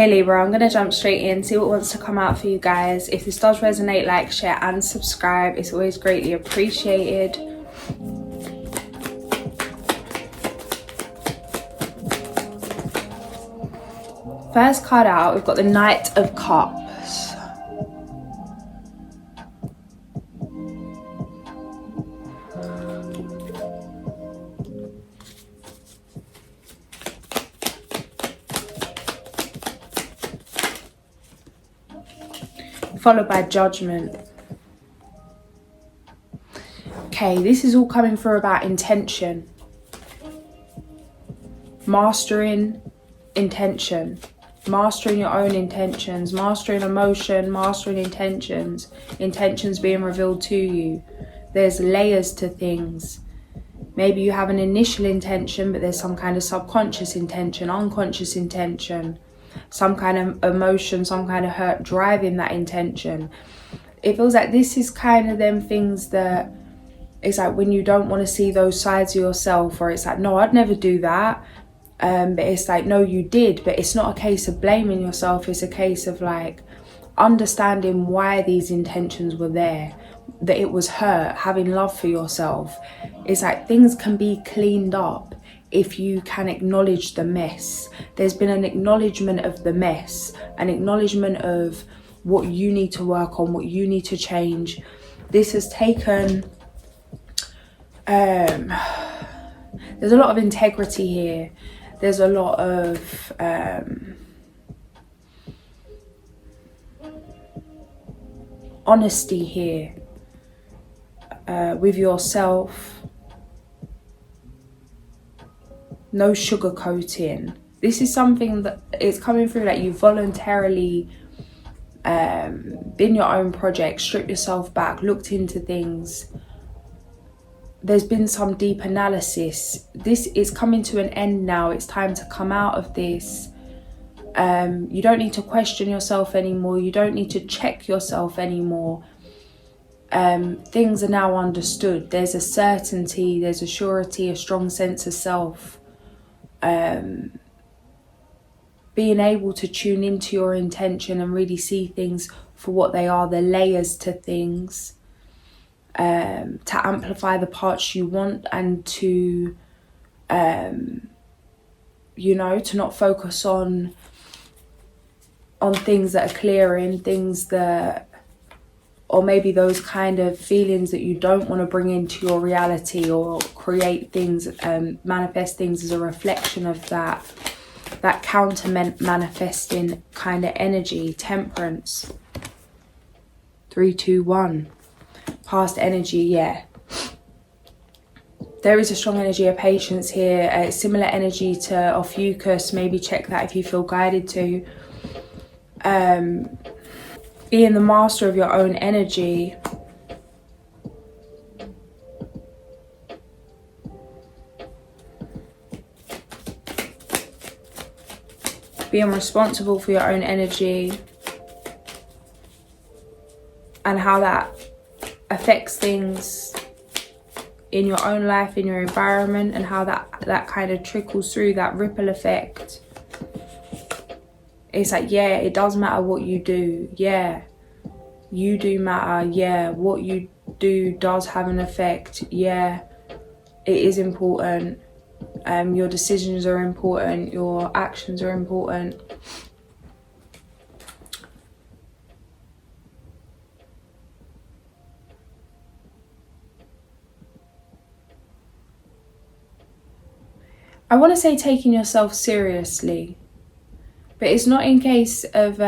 Hey Libra, I'm going to jump straight in, see what wants to come out for you guys. If this does resonate, like, share and subscribe. It's always greatly appreciated. First card out, we've got the Knight of Cups. Followed by Judgment. Okay, this is all coming through about intention. Mastering intention. Mastering your own intentions. Mastering emotion. Mastering intentions. Intentions being revealed to you. There's layers to things. Maybe you have an initial intention, but there's some kind of subconscious intention, unconscious intention. Some kind of emotion, some kind of hurt driving that intention. It feels like this is kind of them things that it's like when you don't want to see those sides of yourself, or it's like, no, I'd never do that. But it's like, no, you did. But it's not a case of blaming yourself. It's a case of like understanding why these intentions were there, that it was hurt, having love for yourself. It's like things can be cleaned up if you can acknowledge the mess. There's been an acknowledgement of the mess, an acknowledgement of what you need to work on, what you need to change. This has taken, there's a lot of integrity here. There's a lot of honesty here with yourself. No sugarcoating. This is something that is coming through that you voluntarily been your own project, stripped yourself back, looked into things. There's been some deep analysis. This is coming to an end now. It's time to come out of this. You don't need to question yourself anymore. You don't need to check yourself anymore. Things are now understood. There's a certainty, there's a surety, a strong sense of self. Being able to tune into your intention and really see things for what they are, the layers to things, to amplify the parts you want, and to you know, to not focus on things that are clearing, things that, or maybe those kind of feelings that you don't want to bring into your reality, or create things, manifest things as a reflection of that counter manifesting kind of energy. Temperance. 3, 2, 1. Past energy, yeah. There is a strong energy of patience here. Similar energy to Ophiuchus. Maybe check that if you feel guided to. Being the master of your own energy. Being responsible for your own energy and how that affects things in your own life, in your environment, and how that kind of trickles through, that ripple effect. It's like, yeah, it does matter what you do. Yeah, you do matter. Yeah, what you do does have an effect. Yeah, it is important. Your decisions are important. Your actions are important. I want to say taking yourself seriously. But it's not in case of,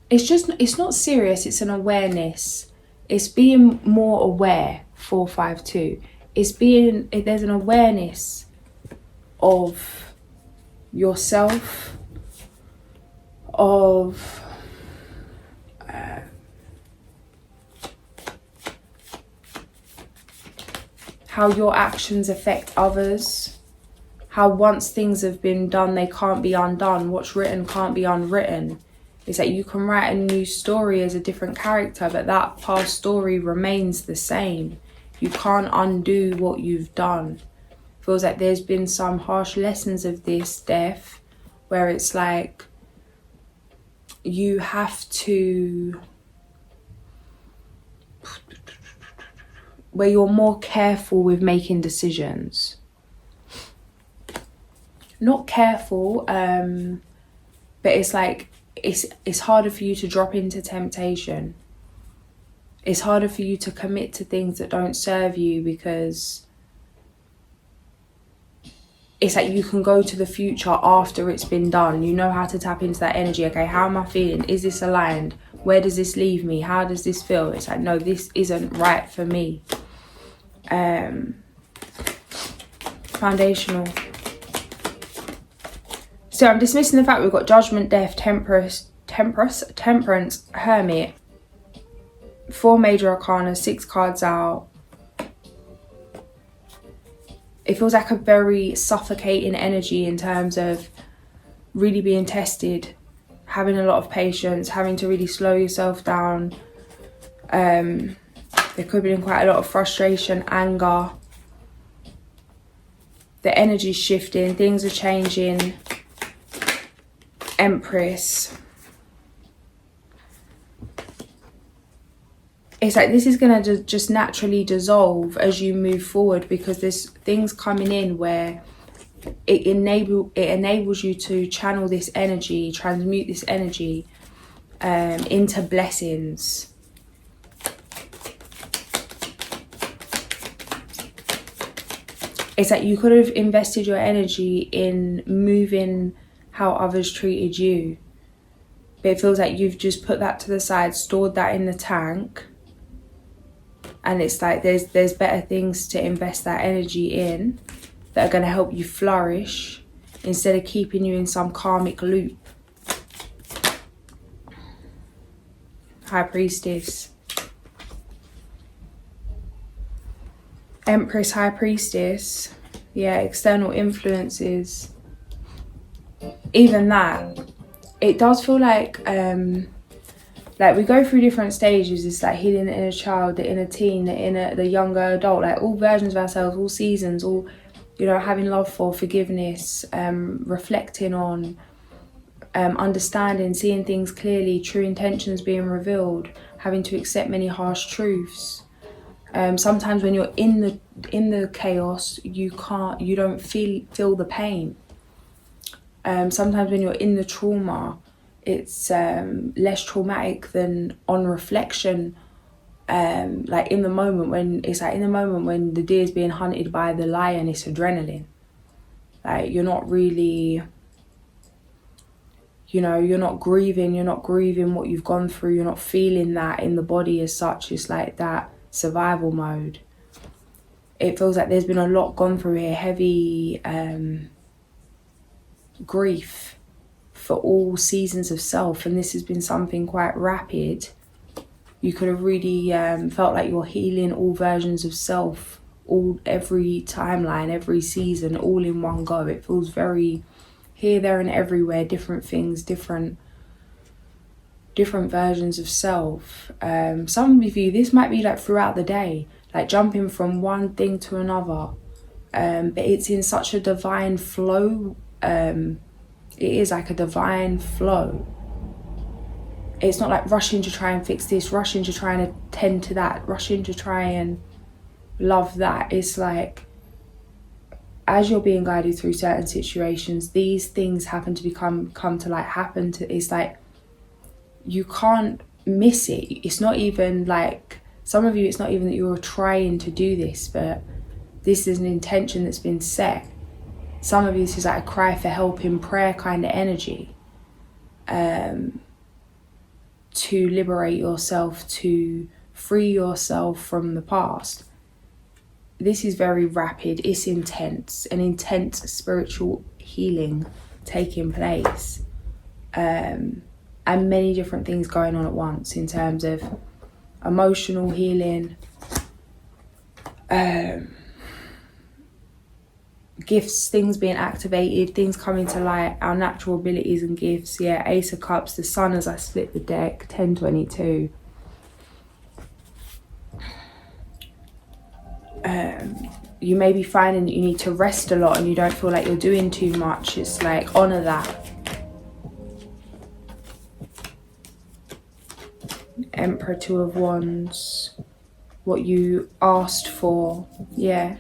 it's not serious, it's an awareness. It's being more aware, 452. There's an awareness of yourself, of how your actions affect others. How once things have been done, they can't be undone. What's written can't be unwritten. It's that you can write a new story as a different character, but that past story remains the same. You can't undo what you've done. Feels like there's been some harsh lessons of this death, where it's like you have to, where you're more careful with making decisions. Not careful, but it's like it's harder for you to drop into temptation. It's harder for you to commit to things that don't serve you, because it's like you can go to the future after it's been done. You know how to tap into that energy. Okay, how am I feeling? Is this aligned? Where does this leave me? How does this feel? It's like, no, this isn't right for me. Foundational. So I'm dismissing the fact we've got Judgment, Death, Temperance, Hermit, 4 major arcana, 6 cards out. It feels like a very suffocating energy in terms of really being tested, having a lot of patience, having to really slow yourself down. There could have been quite a lot of frustration, anger. The energy's shifting, things are changing. Empress. It's like this is going to just naturally dissolve as you move forward, because there's things coming in where it enables you to channel this energy, transmute this energy into blessings. It's like you could have invested your energy in moving how others treated you, but it feels like you've just put that to the side, stored that in the tank, and it's like there's better things to invest that energy in that are going to help you flourish, instead of keeping you in some karmic loop. High Priestess. Empress, High Priestess. Yeah, external influences. Even that, it does feel like we go through different stages. It's like healing the inner child, the inner teen, the younger adult, like all versions of ourselves, all seasons, all, you know, having love for, forgiveness, reflecting on, understanding, seeing things clearly, true intentions being revealed, having to accept many harsh truths. Sometimes when you're in the chaos, you don't feel the pain. Sometimes when you're in the trauma, it's less traumatic than on reflection. Like in the moment when the deer's being hunted by the lion, it's adrenaline. Like you're not really, you're not grieving what you've gone through. You're not feeling that in the body as such. It's like that survival mode. It feels like there's been a lot gone through here, heavy grief for all seasons of self, and this has been something quite rapid. You could have really felt like you're healing all versions of self, every timeline, every season, all in one go. It feels very here, there and everywhere, different things, different versions of self. Some of you, this might be like throughout the day, like jumping from one thing to another, but it's in such a divine flow. It is like a divine flow. It's not like rushing to try and fix this, rushing to try and attend to that, rushing to try and love that. It's like, as you're being guided through certain situations, these things happen to come to like happen to. It's like you can't miss it. It's not even like, some of you, it's not even that you're trying to do this, but this is an intention that's been set. Some of you, this is like a cry for help in prayer kind of energy, to liberate yourself, to free yourself from the past. This is very rapid, it's intense, an intense spiritual healing taking place, and many different things going on at once in terms of emotional healing, gifts, things being activated, things coming to light, our natural abilities and gifts. Yeah, Ace of Cups, the Sun as I split the deck, 1022. You may be finding that you need to rest a lot and you don't feel like you're doing too much. It's like, honour that. Emperor, Two of Wands. What you asked for. Yeah.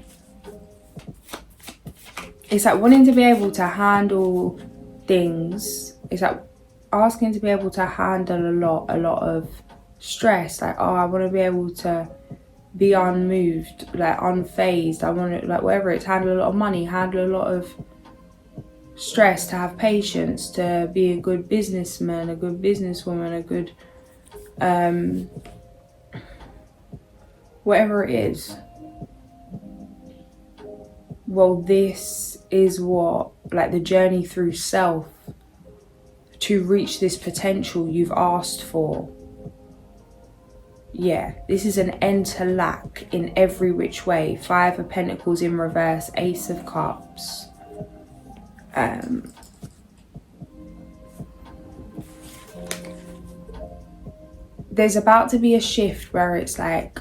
It's like wanting to be able to handle things. It's like asking to be able to handle a lot of stress. Like, oh, I want to be able to be unmoved, like unfazed. I want to, like, whatever it's, handle a lot of money, handle a lot of stress, to have patience, to be a good businessman, a good businesswoman, a good whatever it is. Well, this is what, like, the journey through self to reach this potential you've asked for. Yeah, this is an end to lack in every which way. Five of Pentacles in reverse, Ace of Cups. There's about to be a shift where it's like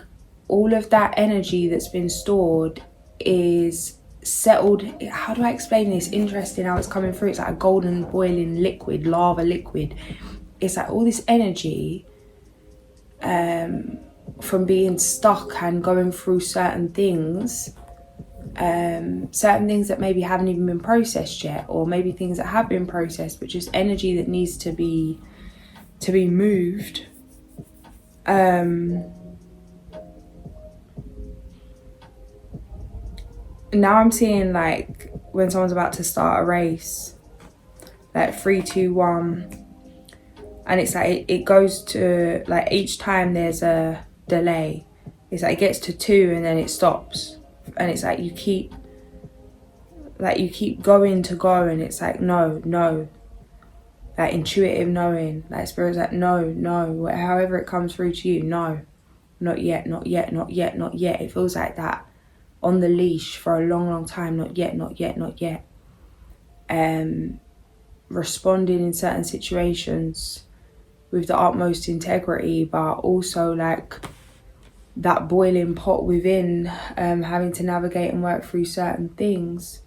all of that energy that's been stored is settled. How do I explain this? Interesting how it's coming through. It's like a golden boiling liquid, lava liquid. It's like all this energy from being stuck and going through certain things that maybe haven't even been processed yet, or maybe things that have been processed, but just energy that needs to be moved. Now I'm seeing, like, when someone's about to start a race, like 3, 2, 1, and it's like it goes to, like, each time there's a delay, it's like it gets to 2 and then it stops, and it's like you keep going to go, and it's like no, like intuitive knowing, like spirit's like no, however it comes through to you, no, not yet. It feels like that on the leash for a long time. Not yet. Responding in certain situations with the utmost integrity, but also like that boiling pot within, having to navigate and work through certain things.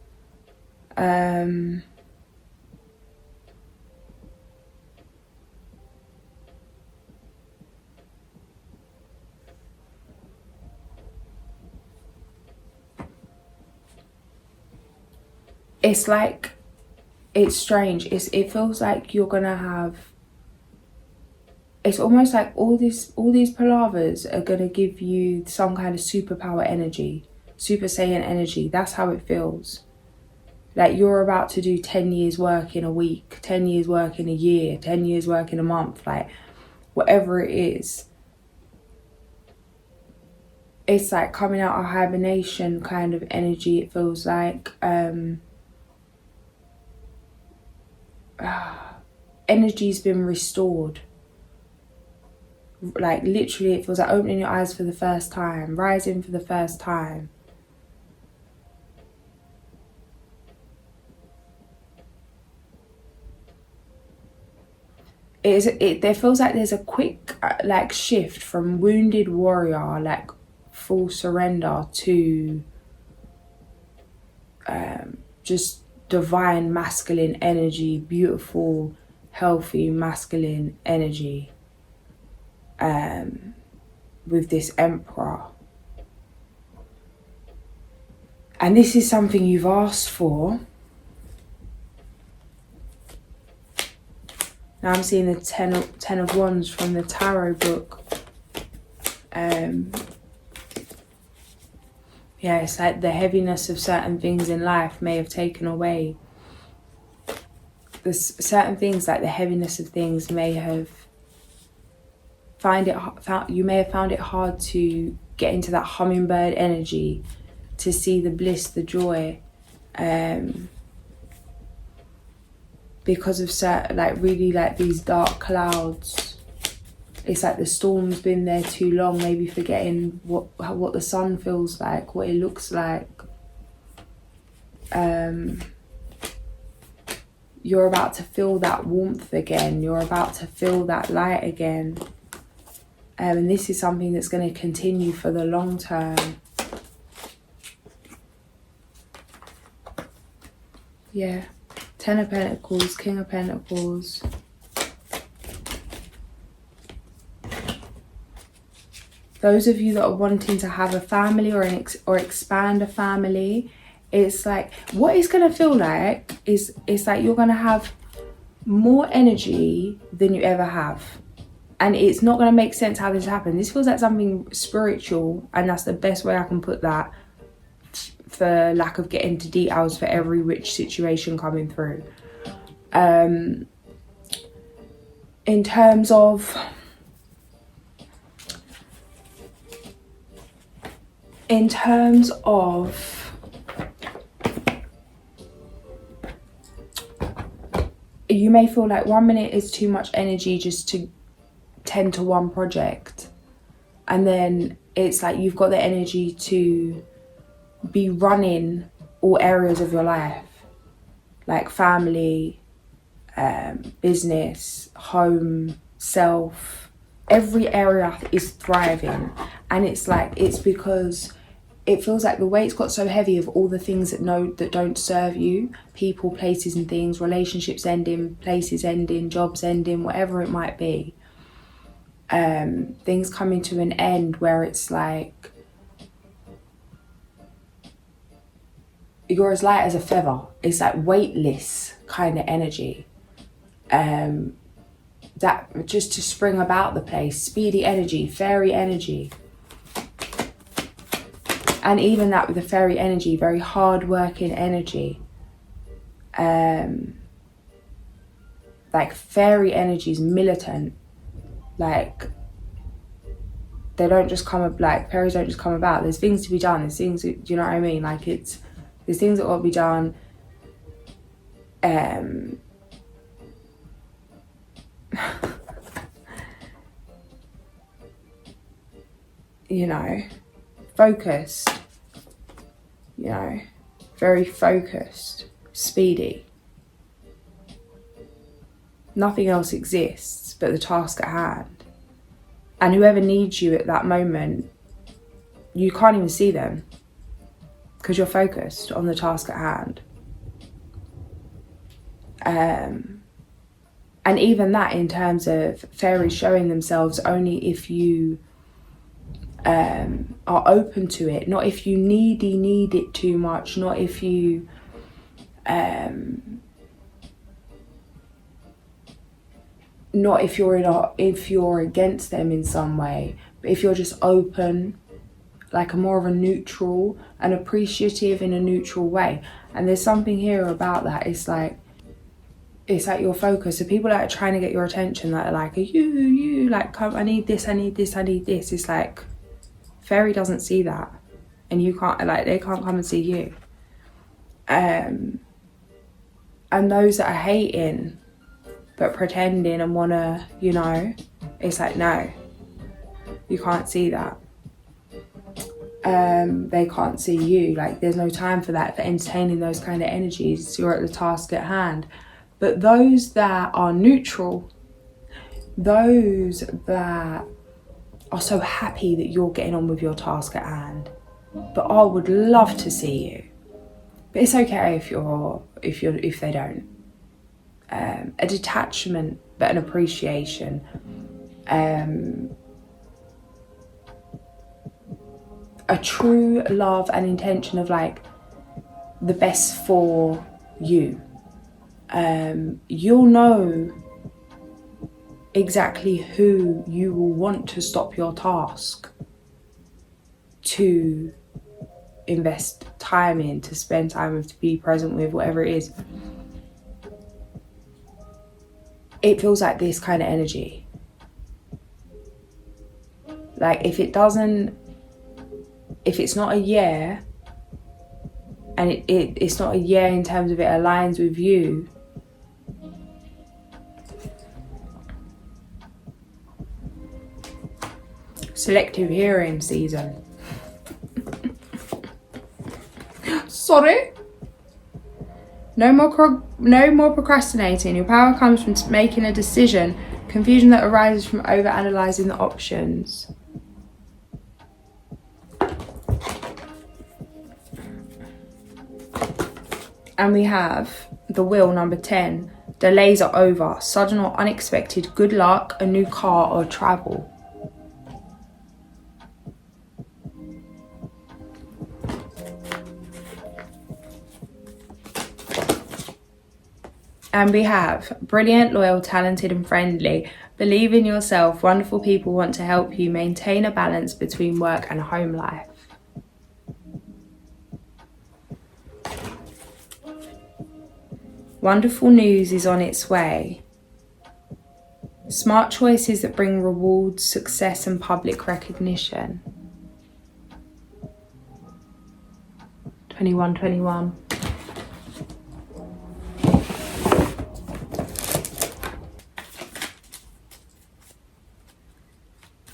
It's like, it's strange. It feels like you're gonna have, it's almost like all these palavers are gonna give you some kind of superpower energy, Super Saiyan energy. That's how it feels. Like you're about to do 10 years work in a week, 10 years work in a year, 10 years work in a month, like whatever it is. It's like coming out of hibernation kind of energy, it feels like. Energy's been restored. Like literally it feels like opening your eyes for the first time, rising for the first time. There feels like there's a quick like shift from wounded warrior, like full surrender, to just divine masculine energy, beautiful, healthy masculine energy, with this Emperor. And this is something you've asked for. Now I'm seeing the 10 of Wands from the Tarot book. Yeah, it's like the heaviness of certain things in life may have taken away. There's certain things, like the heaviness of things may have you may have found it hard to get into that hummingbird energy, to see the bliss, the joy, because of certain, like really like these dark clouds. It's like the storm's been there too long, maybe forgetting what the sun feels like, what it looks like. You're about to feel that warmth again. You're about to feel that light again. And this is something that's going to continue for the long term. Yeah. 10 of Pentacles, King of Pentacles. those of you that are wanting to have a family or expand a family, it's like, what it's going to feel like is, it's like you're going to have more energy than you ever have. And it's not going to make sense how this happened. This feels like something spiritual, and that's the best way I can put that, for lack of getting into details for every which situation coming through. In terms of you may feel like 1 minute is too much energy just to tend to one project, and then it's like you've got the energy to be running all areas of your life, like family, business, home, self. Every area is thriving, and it's like, it's because it feels like the weight's got so heavy of all the things that don't serve you, people, places and things, relationships ending, places ending, jobs ending, whatever it might be. Things coming to an end where it's like you're as light as a feather. It's like weightless kind of energy. That just to spring about the place, speedy energy, fairy energy. And even that with the fairy energy, very hard working energy. Like fairy energy is militant. Like they don't just come up, like fairies don't just come about. There's things to be done. There's things, do you know what I mean? Like there's things that ought to be done. You know, focused, you know, very focused, speedy. Nothing else exists but the task at hand. And whoever needs you at that moment, you can't even see them because you're focused on the task at hand. And even that, in terms of fairies showing themselves only if you are open to it, not if you need it too much, not if you not if you're against them in some way, but if you're just open, like a more of a neutral and appreciative in a neutral way. And there's something here about that. It's like your focus. So people that are trying to get your attention, that are like, you like, come, I need this. It's like fairy doesn't see that, and you can't, like, they can't come and see you. And those that are hating but pretending and wanna, you know, it's like, no, you can't see that. They can't see you. Like, there's no time for that, for entertaining those kind of energies. You're at the task at hand. But those that are neutral, those that are so happy that you're getting on with your task at hand, but I would love to see you. But it's okay if they don't. A detachment, but an appreciation. A true love and intention of like the best for you. You'll know exactly who you will want to stop your task to invest time in, to spend time with, to be present with, whatever it is. It feels like this kind of energy. Like if it's not a yeah, and it's not a yeah in terms of it aligns with you, selective hearing season. Sorry. No more procrastinating. Your power comes from making a decision. Confusion that arises from over-analysing the options. And we have the wheel, number 10. Delays are over. Sudden or unexpected good luck, a new car or travel. And we have brilliant, loyal, talented and friendly. Believe in yourself. Wonderful people want to help you maintain a balance between work and home life. Wonderful news is on its way. Smart choices that bring rewards, success and public recognition. 2121.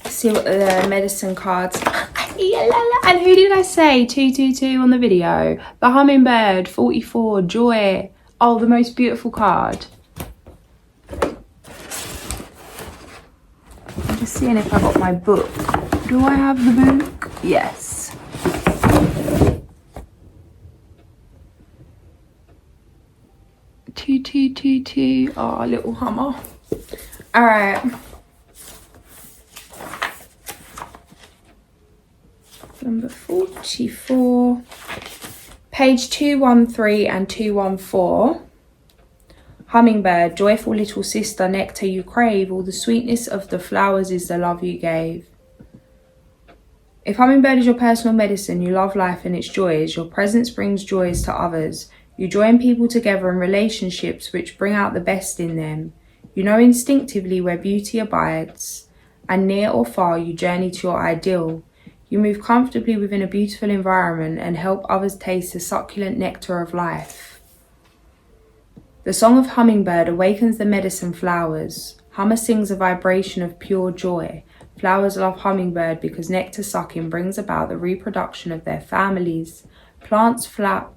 See what the medicine cards. And who did I say 222 on the video? The Hummingbird, 44, Joy. Oh, the most beautiful card. I'm just seeing if I got my book. Do I have the book? Yes. Two. Oh, little Hummer. All right. Number 44. Page 213 and 214. Hummingbird, joyful little sister, nectar you crave, all the sweetness of the flowers is the love you gave. If Hummingbird is your personal medicine, you love life and its joys, your presence brings joys to others. You join people together in relationships which bring out the best in them. You know instinctively where beauty abides, and near or far you journey to your ideal. You move comfortably within a beautiful environment and help others taste the succulent nectar of life. The song of Hummingbird awakens the medicine flowers. Hummer sings a vibration of pure joy. Flowers love Hummingbird because nectar sucking brings about the reproduction of their families. Plants flower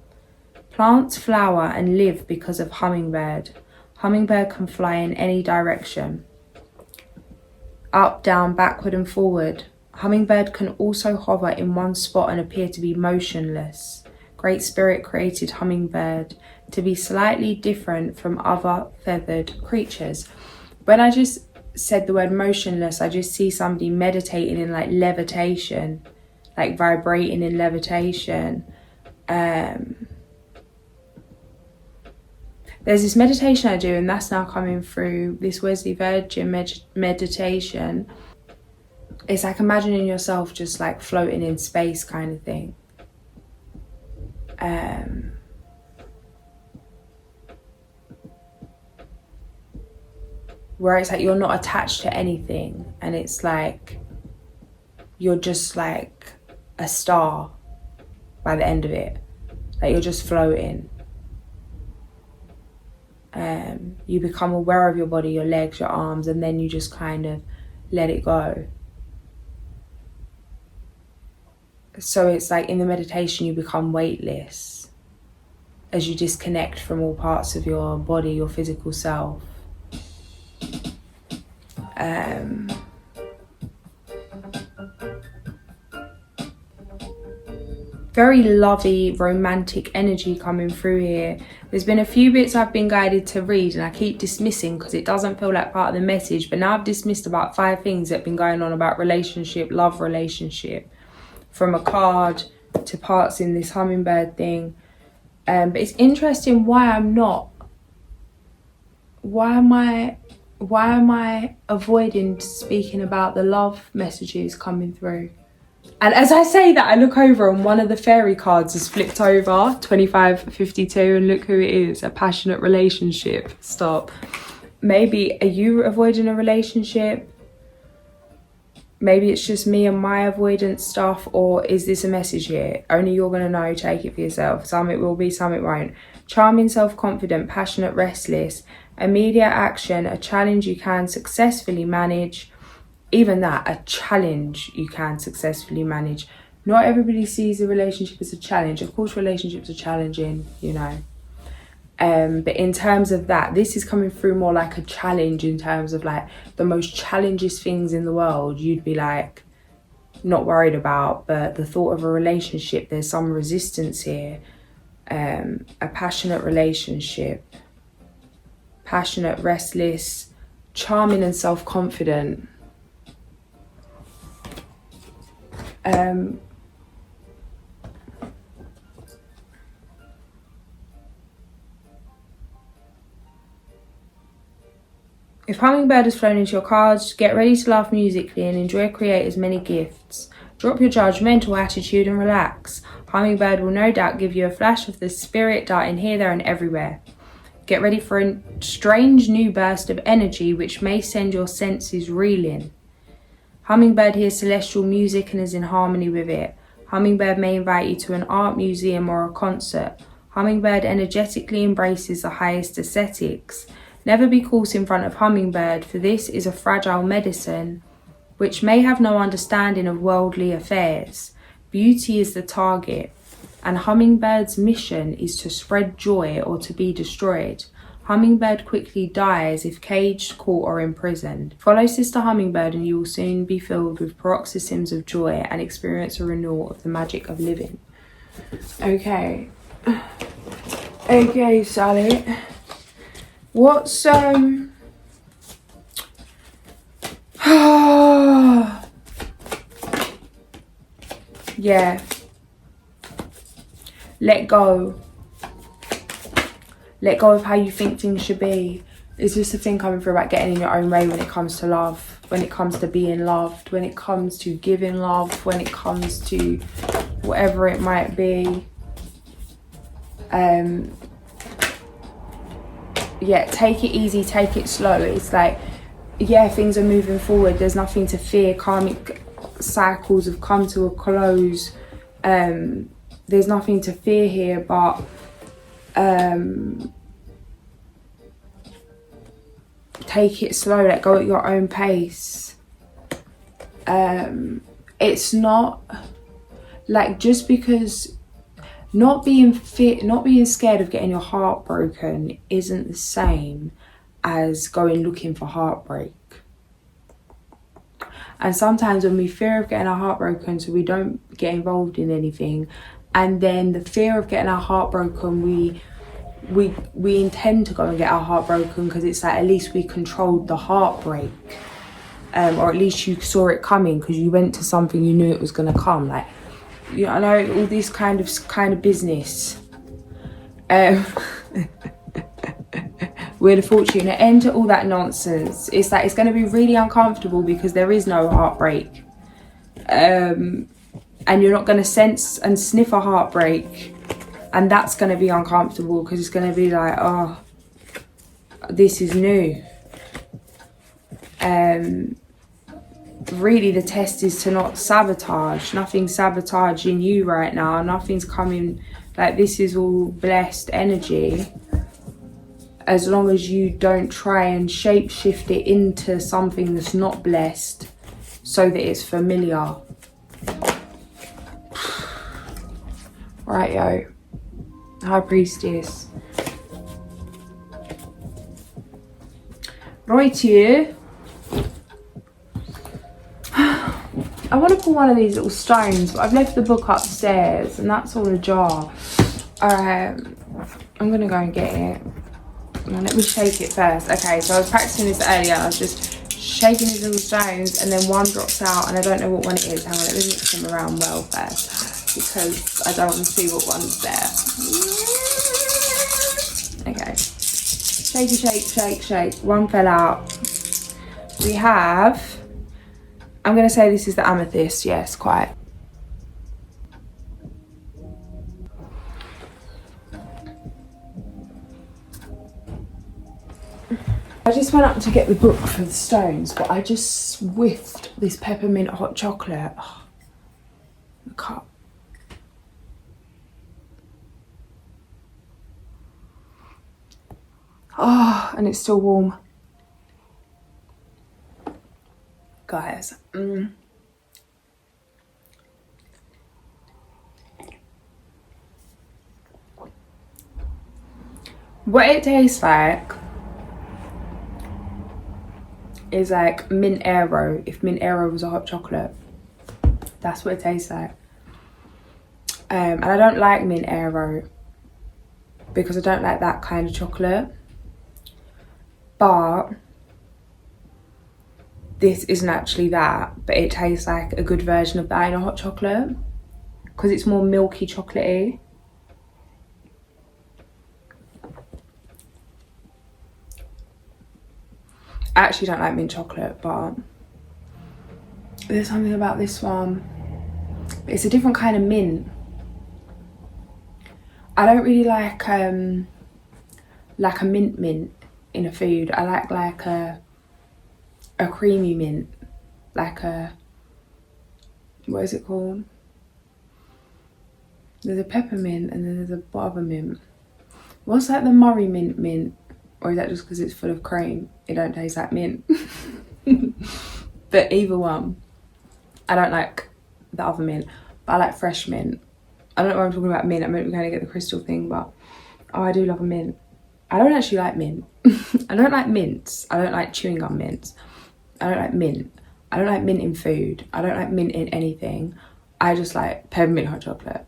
and live because of Hummingbird. Hummingbird can fly in any direction. Up, down, backward and forward. Hummingbird can also hover in one spot and appear to be motionless. Great Spirit created Hummingbird to be slightly different from other feathered creatures. When I just said the word motionless, I just see somebody meditating in like levitation, like vibrating in levitation. There's this meditation I do, and that's now coming through this Wesley Virgin meditation. It's like imagining yourself just like floating in space kind of thing. Where it's like you're not attached to anything, and it's like you're just like a star by the end of it. Like you're just floating. You become aware of your body, your legs, your arms, and then you just kind of let it go. So it's like in the meditation you become weightless as you disconnect from all parts of your body, your physical self. Very lovey, romantic energy coming through here. There's been a few bits I've been guided to read and I keep dismissing because it doesn't feel like part of the message, but now I've dismissed about 5 things that have been going on about relationship, love relationship, from a card to parts in this Hummingbird thing. But it's interesting why am I avoiding speaking about the love messages coming through? And as I say that, I look over and one of the fairy cards is flipped over, 2552, and look who it is, a passionate relationship. Stop. Maybe, are you avoiding a relationship? Maybe it's just me and my avoidance stuff, or is this a message here? Only you're going to know, take it for yourself. Some it will be, some it won't. Charming, self-confident, passionate, restless, immediate action, a challenge you can successfully manage. Even that, a challenge you can successfully manage. Not everybody sees a relationship as a challenge. Of course, relationships are challenging, you know. But in terms of that, this is coming through more like a challenge in terms of like the most challenging things in the world you'd be like not worried about, but the thought of a relationship, there's some resistance here. A passionate relationship, passionate, restless, charming and self-confident. If Hummingbird has flown into your cards, get ready to laugh musically and enjoy creators' many gifts. Drop your judgmental attitude and relax. Hummingbird will no doubt give you a flash of the spirit darting here, there and everywhere. Get ready for a strange new burst of energy which may send your senses reeling. Hummingbird hears celestial music and is in harmony with it. Hummingbird may invite you to an art museum or a concert. Hummingbird energetically embraces the highest aesthetics. Never be caught in front of Hummingbird, for this is a fragile medicine which may have no understanding of worldly affairs. Beauty is the target, and Hummingbird's mission is to spread joy or to be destroyed. Hummingbird quickly dies if caged, caught or imprisoned. Follow Sister Hummingbird and you will soon be filled with paroxysms of joy and experience a renewal of the magic of living. Okay. Okay, Sally. What's yeah. Let go. Let go of how you think things should be. It's just a thing coming through about getting in your own way when it comes to love, when it comes to being loved, when it comes to giving love, when it comes to whatever it might be. Yeah, take it easy, take it slow. It's like, yeah, things are moving forward. There's nothing to fear. Karmic cycles have come to a close. There's nothing to fear here, but take it slow. Let go at your own pace. It's not like, just because not being scared of getting your heart broken isn't the same as going looking for heartbreak. And sometimes when we fear of getting our heart broken, so we don't get involved in anything, and then the fear of getting our heart broken, we intend to go and get our heart broken because it's like, at least we controlled the heartbreak, or at least you saw it coming because you went to something you knew it was going to come. Like, you know, I know all this kind of business. We're the fortunate end to all that nonsense. It's like, it's going to be really uncomfortable because there is no heartbreak, and you're not going to sense and sniff a heartbreak, and that's going to be uncomfortable because it's going to be like, oh, this is new. Really the test is to not sabotage. Nothing's sabotaging you right now. Nothing's coming. Like, this is all blessed energy, as long as you don't try and shape shift it into something that's not blessed so that it's familiar. Right, yo. High Priestess. Right here. I want to pull one of these little stones, but I've left the book upstairs and that's all ajar. I'm going to go and get it. Now, let me shake it first. Okay, so I was practicing this earlier. I was just shaking these little stones and then one drops out and I don't know what one it is. Hang on, let me mix them around well first because I don't want to see what one's there. Okay. Shakey, shake, shake, shake. One fell out. We have... I'm going to say this is the amethyst. Yes, quite. I just went up to get the book for the stones, but I just whiffed this peppermint hot chocolate. Oh, the cup. Oh, and it's still warm. Guys. What it tastes like is like mint Aero, if mint Aero was a hot chocolate. That's what it tastes like. And I don't like mint Aero because I don't like that kind of chocolate. But this isn't actually that, but it tastes like a good version of that in a hot chocolate because it's more milky chocolatey. I actually don't like mint chocolate, but there's something about this one. It's a different kind of mint. I don't really like a mint in a food. I like a creamy mint, like a, what is it called? There's a peppermint and then there's a buttermint. What's like the Murray mint? Or is that just because it's full of cream? It don't taste like mint. But either one. I don't like the other mint, but I like fresh mint. I don't know why I'm talking about mint. I'm going to get the crystal thing, but oh, I do love a mint. I don't actually like mint. I don't like mints. I don't like chewing gum mints. I don't like mint. I don't like mint in food. I don't like mint in anything. I just like peppermint hot chocolate.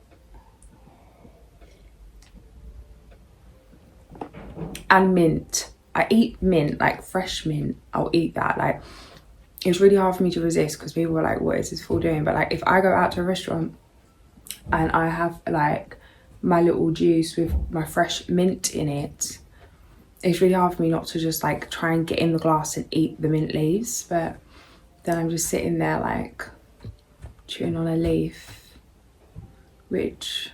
And mint. I eat mint, like fresh mint. I'll eat that. Like, it's really hard for me to resist because people are like, what is this fool doing? But like, if I go out to a restaurant and I have like my little juice with my fresh mint in it, it's really hard for me not to just like try and get in the glass and eat the mint leaves. But then I'm just sitting there like chewing on a leaf, which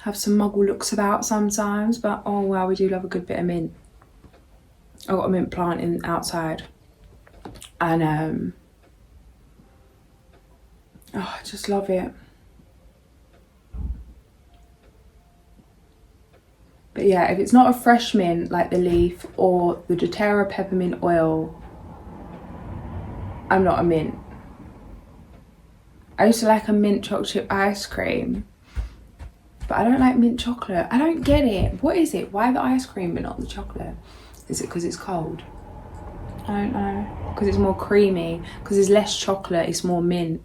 have some muggle looks about sometimes, but oh wow, we do love a good bit of mint. I've got a mint plant in outside, and oh, I just love it. But yeah, if it's not a fresh mint like the leaf or the doTERRA peppermint oil, I'm not a mint. I used to like a mint chocolate chip ice cream, but I don't like mint chocolate. I don't get it. What is it? Why the ice cream but not the chocolate? Is it because it's cold? I don't know. Because it's more creamy. Because there's less chocolate, it's more mint.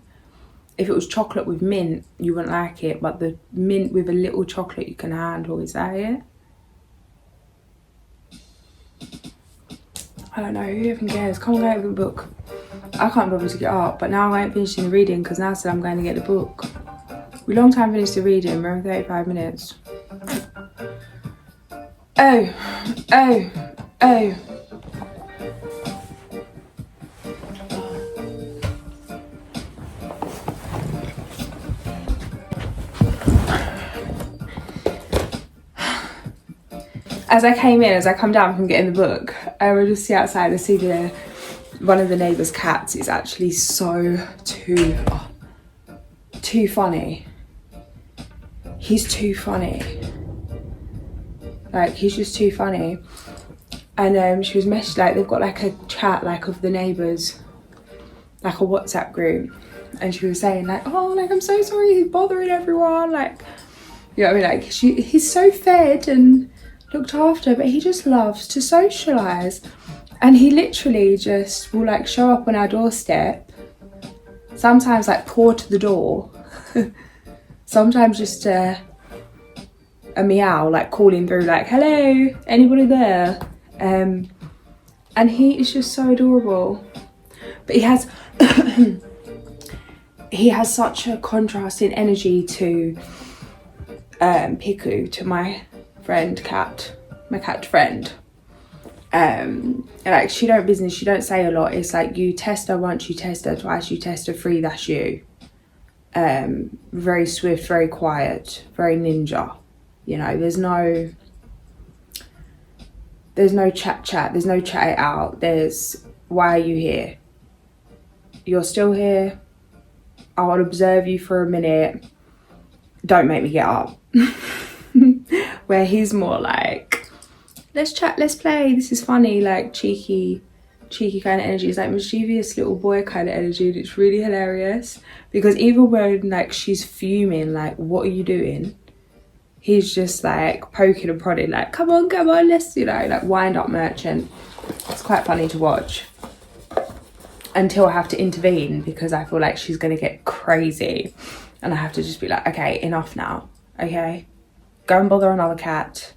If it was chocolate with mint, you wouldn't like it. But the mint with a little chocolate you can handle. Is that it? I don't know. Who even cares? Come on, go get the book. I can't bother to get up. But now I ain't finishing the reading because now I said I'm going to get the book. We long time finished the reading. We're on 35 minutes. Oh. As I came in, as I come down from getting the book, I would just see outside and see one of the neighbour's cats is actually so too funny. He's too funny. Like, he's just too funny. And she was messaging, like, they've got like a chat like of the neighbours, like a WhatsApp group, and she was saying like, oh, like, I'm so sorry he's bothering everyone, like, you know what I mean, like, he's so fed and looked after, but he just loves to socialise, and he literally just will like show up on our doorstep, sometimes like paw to the door, sometimes just a meow, like calling through like, hello, anybody there? And he is just so adorable. But he has such a contrasting energy to Piku, to my cat friend. Like, she don't say a lot. It's like, you test her once, you test her twice, you test her three, that's you. Very swift, very quiet, very ninja. You know, there's no chat, there's no chat it out. There's, why are you here? You're still here. I'll observe you for a minute. Don't make me get up. Where he's more like, let's chat, let's play, this is funny, like cheeky kind of energy. It's like mischievous little boy kind of energy, and it's really hilarious because even when like she's fuming, like, what are you doing? He's just like poking and prodding, like, come on, let's, you know, like wind up merchant. It's quite funny to watch until I have to intervene because I feel like she's gonna get crazy and I have to just be like, okay, enough now, okay? Go and bother another cat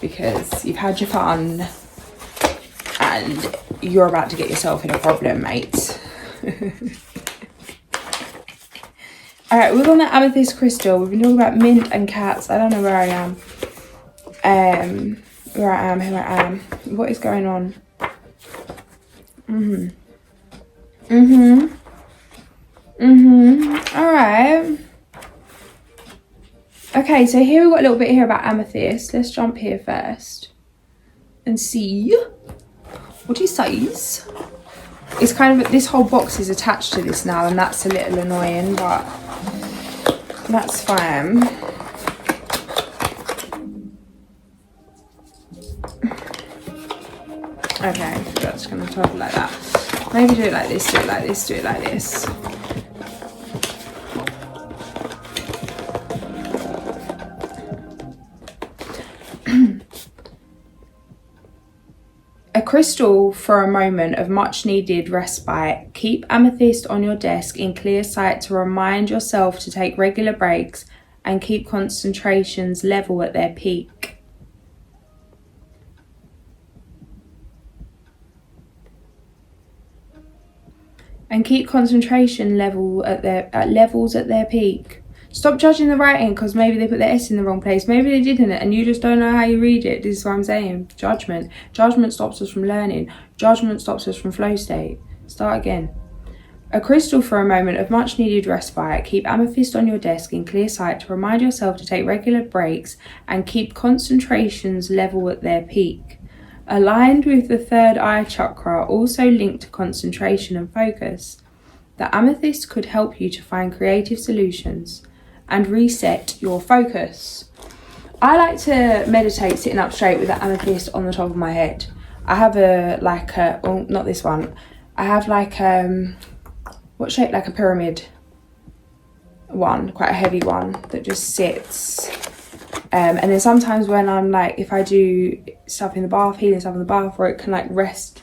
because you've had your fun and you're about to get yourself in a problem, mate. Alright, we're on the amethyst crystal. We've been talking about mint and cats. I don't know where I am. Here I am. What is going on? Alright. Okay, so here we've got a little bit here about amethyst. Let's jump here first and see what he says. It's kind of, this whole box is attached to this now, and that's a little annoying, but that's fine. Okay, that's gonna talk like that. Maybe do it like this, do it like this, do it like this. A crystal for a moment of much needed respite. Keep amethyst on your desk in clear sight to remind yourself to take regular breaks and keep concentrations level at their peak. And keep concentration level at levels at their peak. Stop judging the writing because maybe they put the S in the wrong place. Maybe they didn't, and you just don't know how you read it. This is what I'm saying. Judgment. Judgment stops us from learning. Judgment stops us from flow state. Start again. A crystal for a moment of much needed respite. Keep amethyst on your desk in clear sight to remind yourself to take regular breaks and keep concentrations level at their peak. Aligned with the third eye chakra, also linked to concentration and focus. The amethyst could help you to find creative solutions and reset your focus. I like to meditate sitting up straight with the amethyst on the top of my head. I have well, not this one. I have what's shaped like a pyramid one, quite a heavy one that just sits. And then sometimes when I'm like, if I do stuff in the bath, healing stuff in the bath, or it can like rest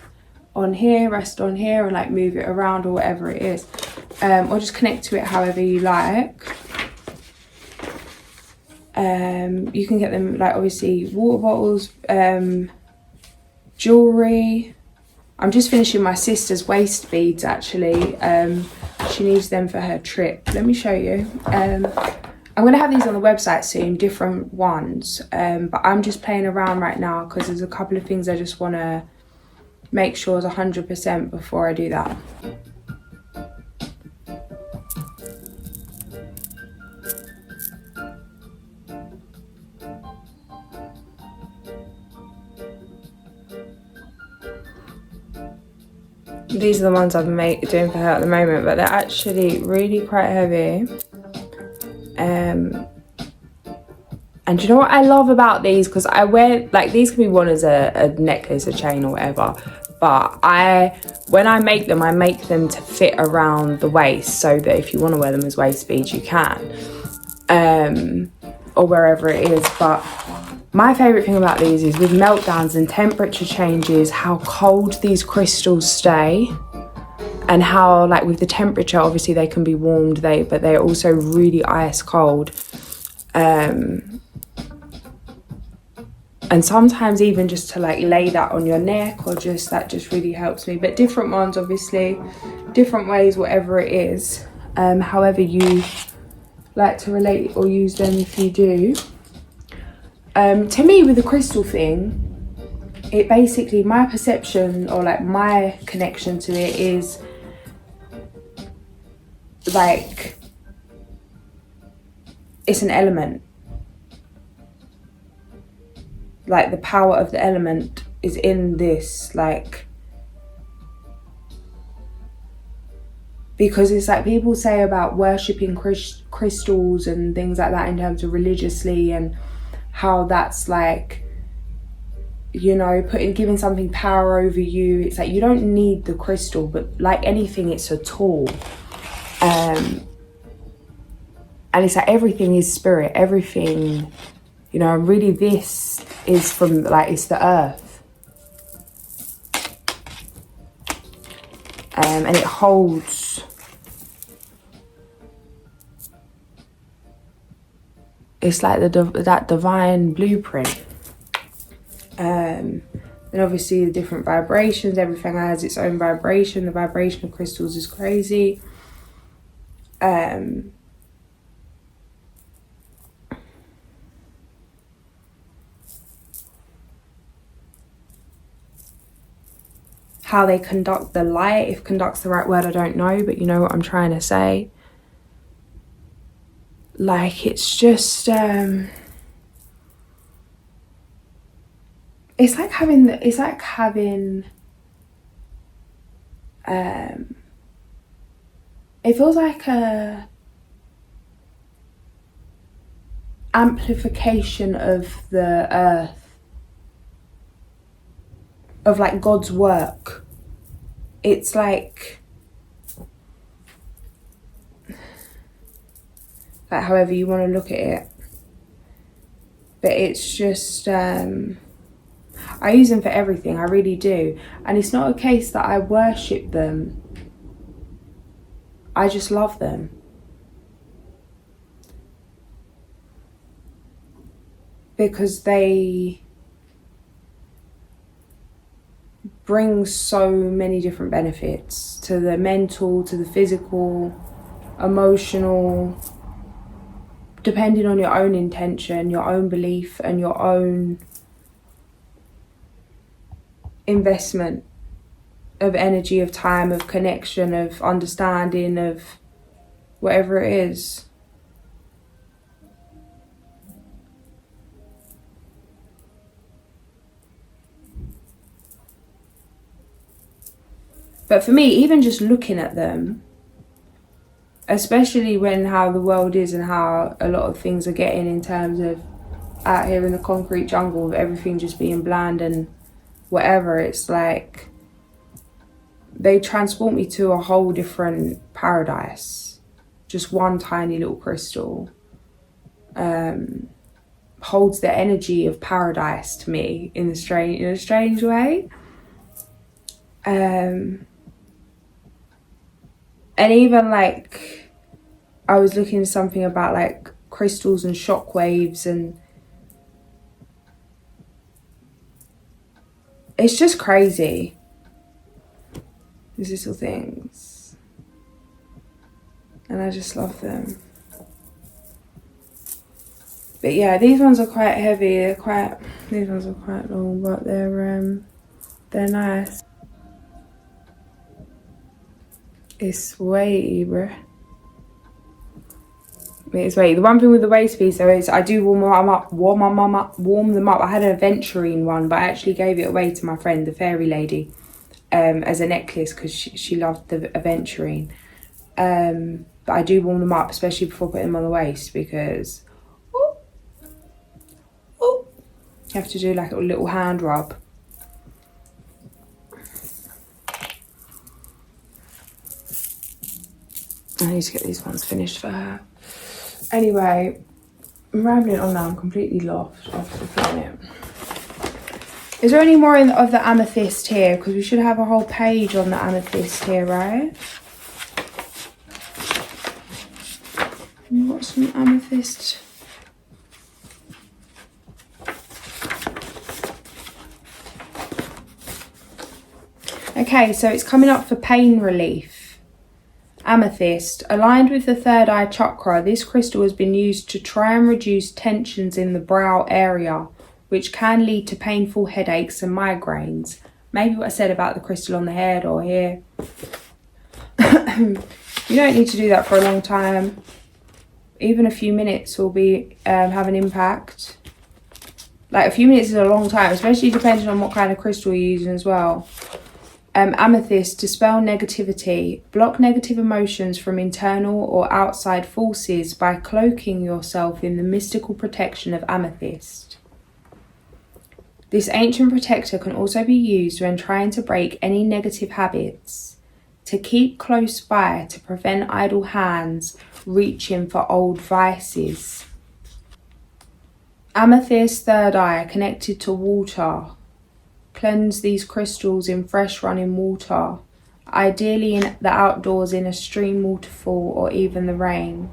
on here, and like move it around or whatever it is. Or just connect to it however you like. You can get them like obviously water bottles, jewellery. I'm just finishing my sister's waist beads actually. She needs them for her trip. Let me show you. I'm going to have these on the website soon, different ones. But I'm just playing around right now because there's a couple of things I just want to make sure is 100% before I do that. These are the ones I'm doing for her at the moment, but they're actually really quite heavy. And do you know what I love about these? Because I wear, like, these can be worn as a necklace, a chain or whatever. But when I make them to fit around the waist so that if you want to wear them as waist beads, you can. Or wherever it is. But my favourite thing about these is with meltdowns and temperature changes, how cold these crystals stay. And how, like, with the temperature, obviously they can be warmed, but they're also really ice cold. And sometimes even just to like lay that on your neck, or just that just really helps me. But different ones, obviously, different ways, whatever it is, however you like to relate or use them, if you do. To me, with the crystal thing, it basically, my perception or like my connection to it is like it's an element. Like the power of the element is in this, like, because it's like people say about worshipping crystals and things like that in terms of religiously, and how that's like, you know, giving something power over you. It's like you don't need the crystal, but like anything, it's a tool. And it's like everything is spirit, everything, you know, really this is from, like, it's the earth. And it holds, it's like that divine blueprint. And obviously the different vibrations, everything has its own vibration. The vibration of crystals is crazy. how they conduct the light. If conduct's the right word, I don't know, but you know what I'm trying to say. Like, it's just it's like having it feels like a amplification of the earth, of like God's work. It's like however you want to look at it, but it's just I use them for everything, I really do. And it's not a case that I worship them, I just love them. Because they bring so many different benefits to the mental, to the physical, emotional, depending on your own intention, your own belief, and your own investment of energy, of time, of connection, of understanding, of whatever it is. But for me, even just looking at them, especially when how the world is and how a lot of things are getting in terms of out here in the concrete jungle, of everything just being bland and whatever, it's like they transport me to a whole different paradise. Just one tiny little crystal holds the energy of paradise to me in a strange way. And even like I was looking at something about like crystals and shock waves, and it's just crazy. These little things, and I just love them. But yeah, these ones are quite heavy. These ones are quite long, but they're nice. It's weighty, bruh. It's weighty. The one thing with the waist piece though is I do warm them up. I had an aventurine one, but I actually gave it away to my friend, the fairy lady, as a necklace because she loved the aventurine. But I do warm them up, especially before putting them on the waist, because you have to do like a little hand rub. I need to get these ones finished for her. Anyway, I'm rambling on now. I'm completely lost off the planet. Is there any more of the amethyst here? Because we should have a whole page on the amethyst here, right? We've got some amethyst. Okay, so it's coming up for pain relief. Amethyst, aligned with the third eye chakra, this crystal has been used to try and reduce tensions in the brow area, which can lead to painful headaches and migraines. Maybe what I said about the crystal on the head or here. You don't need to do that for a long time. Even a few minutes will be have an impact. Like a few minutes is a long time, especially depending on what kind of crystal you're using as well. Amethyst, dispel negativity, block negative emotions from internal or outside forces by cloaking yourself in the mystical protection of amethyst. This ancient protector can also be used when trying to break any negative habits, to keep close by to prevent idle hands reaching for old vices. Amethyst, third eye, connected to water. Cleanse these crystals in fresh running water, ideally in the outdoors in a stream, waterfall, or even the rain.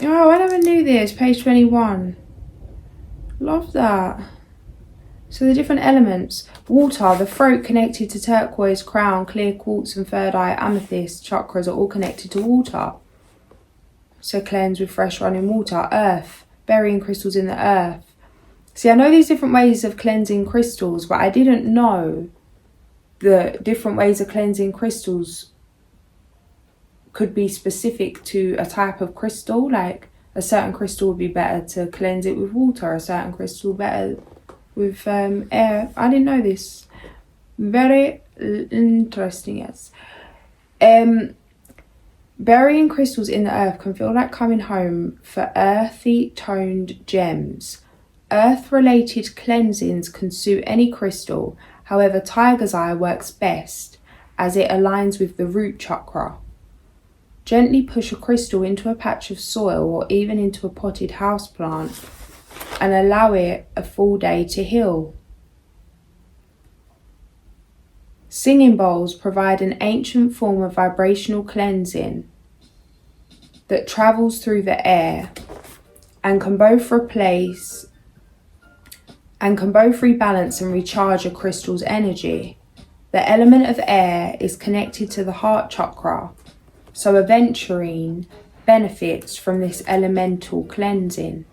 Oh, I never knew this. Page 21. Love that. So the different elements. Water, the throat connected to turquoise, crown, clear quartz and third eye, amethyst chakras are all connected to water. So cleanse with fresh running water. Earth, burying crystals in the earth. See, I know these different ways of cleansing crystals, but I didn't know the different ways of cleansing crystals could be specific to a type of crystal. Like a certain crystal would be better to cleanse it with water, a certain crystal better with air. I didn't know this. Very interesting, yes. Burying crystals in the earth can feel like coming home for earthy toned gems. Earth-related cleansings can suit any crystal. However, tiger's eye works best as it aligns with the root chakra. Gently push a crystal into a patch of soil or even into a potted houseplant and allow it a full day to heal. Singing bowls provide an ancient form of vibrational cleansing that travels through the air and can both rebalance and recharge a crystal's energy. The element of air is connected to the heart chakra, so aventurine benefits from this elemental cleansing.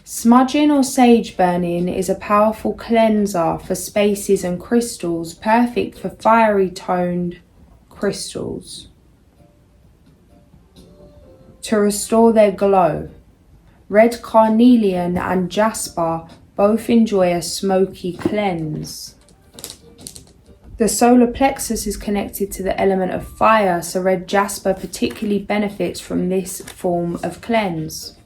Smudging or sage burning is a powerful cleanser for spaces and crystals, perfect for fiery toned crystals to restore their glow. Red carnelian and jasper both enjoy a smoky cleanse. The solar plexus is connected to the element of fire, so red jasper particularly benefits from this form of cleanse.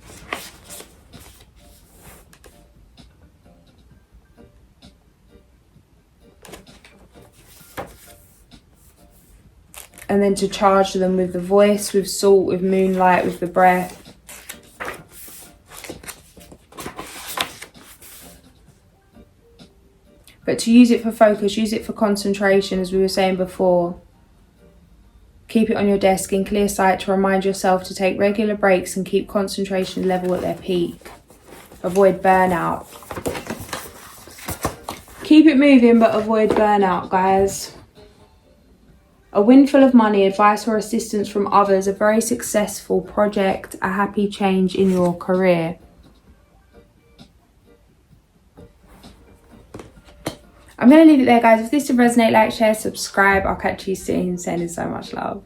And then to charge them with the voice, with salt, with moonlight, with the breath. But to use it for focus, use it for concentration, as we were saying before. Keep it on your desk in clear sight to remind yourself to take regular breaks and keep concentration level at their peak. Avoid burnout. Keep it moving, but avoid burnout, guys. A windfall of money, advice or assistance from others, a very successful project, a happy change in your career. I'm going to leave it there, guys. If this did resonate, like, share, subscribe. I'll catch you soon. Sending so much love.